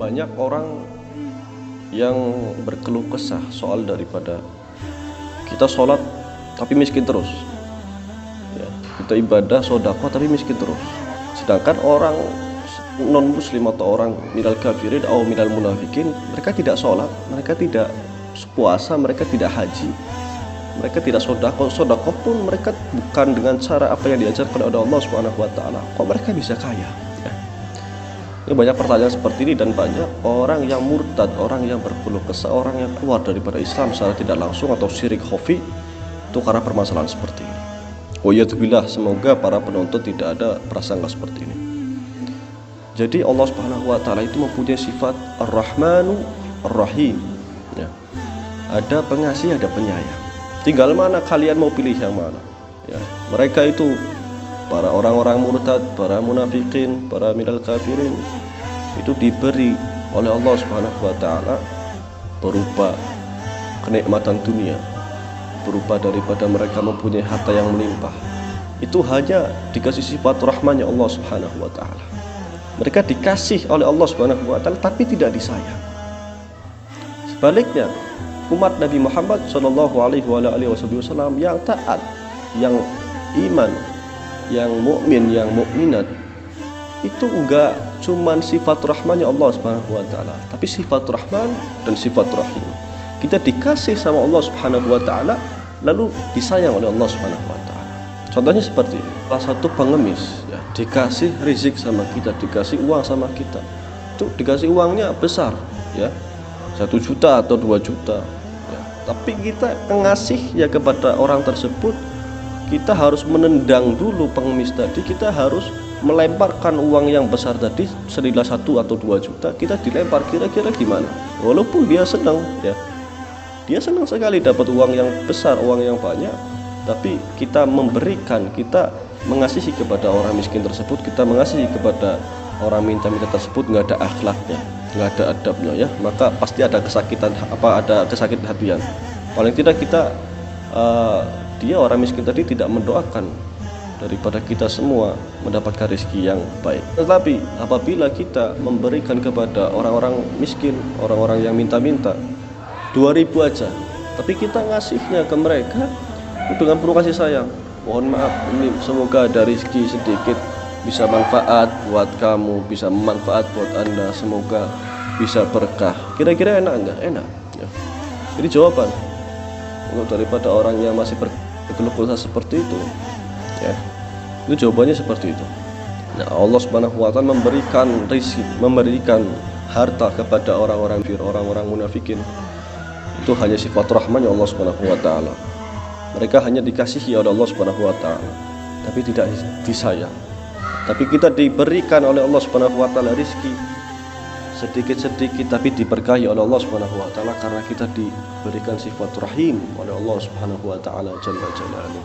banyak orang yang berkeluh kesah soal daripada kita sholat tapi miskin terus ya, kita ibadah sedekah tapi miskin terus. Sedangkan orang non muslim atau orang minal kafirin atau minal munafikin, mereka tidak sholat, mereka tidak puasa, mereka tidak haji, mereka tidak sedekah pun mereka bukan dengan cara apa yang diajarkan oleh Allah Subhanahu wa taala. Kok mereka bisa kaya? Ini banyak pertanyaan seperti ini, dan banyak orang yang murtad, orang yang berkeluh kesah, orang yang keluar daripada Islam secara tidak langsung atau syirik khafi itu karena permasalahan seperti ini. Wa'iyadzubillah, semoga para penonton tidak ada prasangka seperti ini. Jadi Allah Subhanahu wa taala itu mempunyai sifat Ar-Rahmanu Ar-Rahim ya. Ada pengasih, ada penyayang. Tinggal mana kalian mau pilih yang mana ya. Mereka itu para orang-orang murtad, para munafikin, para minal kafirin itu diberi oleh Allah Subhanahu wa taala berupa kenikmatan dunia, berupa daripada mereka mempunyai harta yang melimpah. Itu hanya dikasih sifat rahmannya Allah Subhanahu wa taala. Mereka dikasih oleh Allah Subhanahu wa taala tapi tidak disayang. Sebaliknya, umat Nabi Muhammad sallallahu alaihi wasallam yang taat, yang iman, yang mukmin, yang mukminat, itu enggak cuman sifat rahmannya Allah Subhanahu wa taala, tapi sifat rahman dan sifat rahim. Kita dikasih sama Allah Subhanahu wa taala lalu disayang oleh Allah Subhanahu wa taala. Contohnya seperti ini. Salah satu pengemis ya, dikasih rezeki sama kita, dikasih uang sama kita. Itu dikasih uangnya besar ya. 1 juta atau 2 juta ya. Tapi kita ngasih ya kepada orang tersebut, kita harus menendang dulu pengemis tadi, kita harus melemparkan uang yang besar tadi senilai 1 atau 2 juta, kita dilempar, kira-kira gimana? Walaupun dia senang ya, dia senang sekali dapat uang yang besar, uang yang banyak, tapi kita memberikan, kita mengasihi kepada orang miskin tersebut, kita mengasihi kepada orang minta-minta tersebut, nggak ada akhlaknya, nggak ada adabnya ya, maka pasti ada kesakitan, ada kesakit hatian. Paling tidak kita dia orang miskin tadi tidak mendoakan daripada kita semua mendapatkan rezeki yang baik. Tetapi apabila kita memberikan kepada orang-orang miskin, orang-orang yang minta-minta 2.000 aja, tapi kita ngasihnya ke mereka dengan penuh kasih sayang, mohon maaf, ini semoga ada rezeki sedikit bisa manfaat buat kamu, bisa manfaat buat Anda, semoga bisa berkah. Kira-kira enak enggak? Enak ya. Jadi jawaban untuk daripada orang yang masih berkeluh kesah seperti itu ya, itu jawabannya seperti itu. Nah, Allah Subhanahu wa taala memberikan rezeki, memberikan harta kepada orang-orang munafikin, itu hanya sifat rahmannya Allah Subhanahu wa taala. Mereka hanya dikasihi oleh Allah Subhanahu wa taala tapi tidak disayang. Tapi kita diberikan oleh Allah Subhanahu wa taala rezeki sedikit-sedikit tapi diberkahi oleh Allah Subhanahu wa taala karena kita diberikan sifat rahim oleh Allah Subhanahu wa taala jalla jalaluhu.